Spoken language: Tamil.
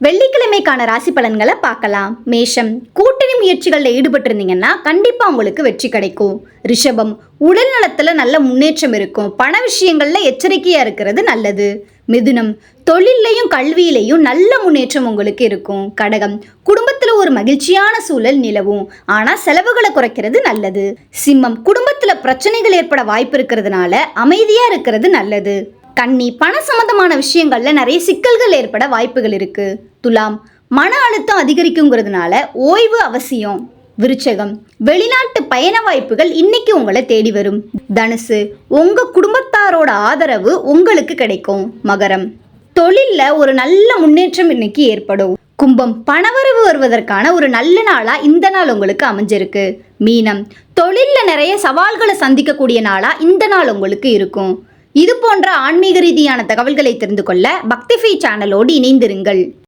வெள்ளிக்கிழமைக்கான ராசி பலன்களை பார்க்கலாம். மேஷம், கூட்டணி முயற்சிகளில் ஈடுபட்டிருந்தீங்கன்னா கண்டிப்பா உங்களுக்கு வெற்றி கிடைக்கும். ரிஷபம், உடல் நலத்துல நல்ல முன்னேற்றம் இருக்கும். பண விஷயங்கள்ல எச்சரிக்கையா இருக்கிறது நல்லது. மிதுனம், தொழிலையும் கல்வியிலையும் நல்ல முன்னேற்றம் உங்களுக்கு இருக்கும். கடகம், குடும்பத்துல ஒரு மகிழ்ச்சியான சூழல் நிலவும். ஆனா செலவுகளை குறைக்கிறது நல்லது. சிம்மம், குடும்பத்துல பிரச்சனைகள் ஏற்பட வாய்ப்பு இருக்கிறதுனால அமைதியா இருக்கிறது நல்லது. கன்னி, பண சம்பந்தமான விஷயங்கள்ல நிறைய சிக்கல்கள் ஏற்பட வாய்ப்புகள் இருக்கு. துலாம், மன அழுத்தம் அதிகரிக்குங்கிறதுனால ஓய்வு அவசியம். விருச்சகம், வெளிநாட்டு பயண வாய்ப்புகள் இன்னைக்கு உங்களை தேடி வரும். தனுசு, உங்க குடும்பத்தாரோட ஆதரவு உங்களுக்கு கிடைக்கும். மகரம், தொழில்ல ஒரு நல்ல முன்னேற்றம் இன்னைக்கு ஏற்படும். கும்பம், பணவரவு வருவதற்கான ஒரு நல்ல நாளா இந்த நாள் உங்களுக்கு அமைஞ்சிருக்கு. மீனம், தொழில்ல நிறைய சவால்களை சந்திக்கக்கூடிய நாளா இந்த நாள் உங்களுக்கு இருக்கும். இது போன்ற ஆன்மீக ரீதியான தகவல்களை தெரிந்து கொள்ள பக்திஃபை சேனலோடு இணைந்திருங்கள்.